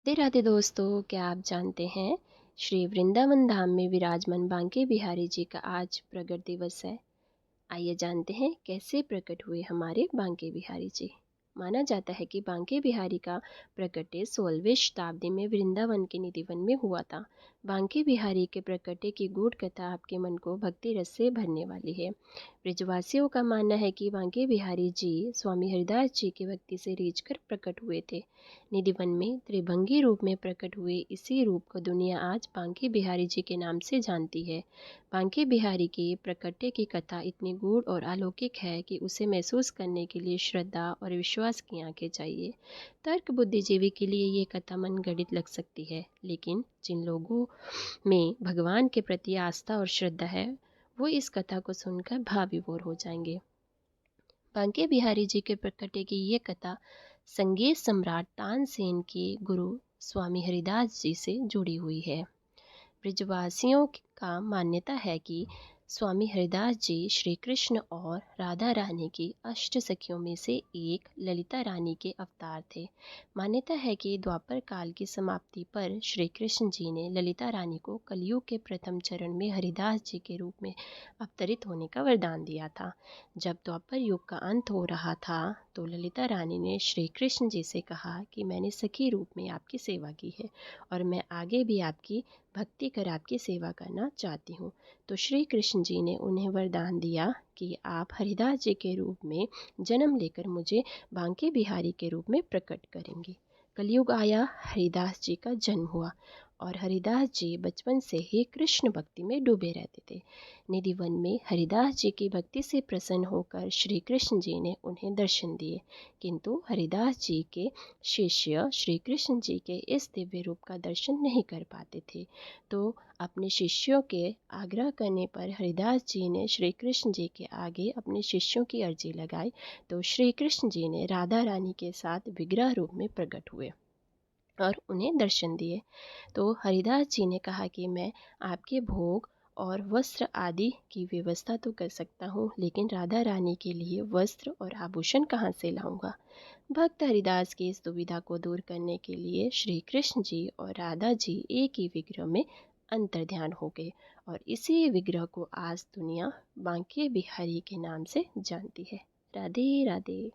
राधे राधे दोस्तों, क्या आप जानते हैं श्री वृंदावन धाम में विराजमान बांके बिहारी जी का आज प्रगट दिवस है। आइए जानते हैं कैसे प्रकट हुए हमारे बांके बिहारी जी। माना जाता है कि बांके बिहारी का प्रकटे 16वीं शताब्दी में वृंदावन के निधिवन में हुआ था। बांके बिहारी के प्रकटे की गूढ़ कथा आपके मन को भक्ति रस से भरने वाली है। ब्रजवासियों का मानना है कि बांके बिहारी जी स्वामी हरिदास जी की भक्ति से रीझकर प्रकट हुए थे। निधिवन में त्रिभंगी रूप में प्रकट हुए इसी रूप को दुनिया आज बांके बिहारी जी के नाम से जानती है। बांके बिहारी के प्रकटे की कथा इतनी गूढ़ और अलौकिक है कि उसे महसूस करने के लिए श्रद्धा और विश्वास की आंखें चाहिए। तर्क बुद्धिजीवी के लिए ये कथा मनगढ़ंत लग सकती है, लेकिन जिन लोगों में भगवान के प्रति आस्था और श्रद्धा है वो इस कथा को सुनकर भाव विभोर हो जाएंगे। बांके बिहारी जी के प्रकटे की ये कथा संगीत सम्राट तानसेन के गुरु स्वामी हरिदास जी से जुड़ी हुई है। ब्रजवासियों का मान्यता है कि स्वामी हरिदास जी श्री कृष्ण और राधा रानी की अष्ट सखियों में से एक ललिता रानी के अवतार थे। मान्यता है कि द्वापर काल की समाप्ति पर श्री कृष्ण जी ने ललिता रानी को कलयुग के प्रथम चरण में हरिदास जी के रूप में अवतरित होने का वरदान दिया था। जब द्वापर युग का अंत हो रहा था तो ललिता रानी ने श्री कृष्ण जी से कहा कि मैंने सखी रूप में आपकी सेवा की है और मैं आगे भी आपकी भक्ति कर आपकी सेवा करना चाहती हूँ। तो श्री कृष्ण जी ने उन्हें वरदान दिया कि आप हरिदास जी के रूप में जन्म लेकर मुझे बांके बिहारी के रूप में प्रकट करेंगे। कलयुग आया, हरिदास जी का जन्म हुआ और हरिदास जी बचपन से ही कृष्ण भक्ति में डूबे रहते थे। निधिवन में हरिदास जी की भक्ति से प्रसन्न होकर श्री कृष्ण जी ने उन्हें दर्शन दिए, किंतु हरिदास जी के शिष्य श्री कृष्ण जी के इस दिव्य रूप का दर्शन नहीं कर पाते थे। तो अपने शिष्यों के आग्रह करने पर हरिदास जी ने श्री कृष्ण जी के आगे अपने शिष्यों की अर्जी लगाई। तो श्री कृष्ण जी ने राधा रानी के साथ विग्रह रूप में प्रकट हुए और उन्हें दर्शन दिए। तो हरिदास जी ने कहा कि मैं आपके भोग और वस्त्र आदि की व्यवस्था तो कर सकता हूँ, लेकिन राधा रानी के लिए वस्त्र और आभूषण कहाँ से लाऊंगा। भक्त हरिदास की इस दुविधा को दूर करने के लिए श्री कृष्ण जी और राधा जी एक ही विग्रह में अंतर्ध्यान हो गए और इसी विग्रह को आज दुनिया बांके बिहारी के नाम से जानती है। राधे राधे।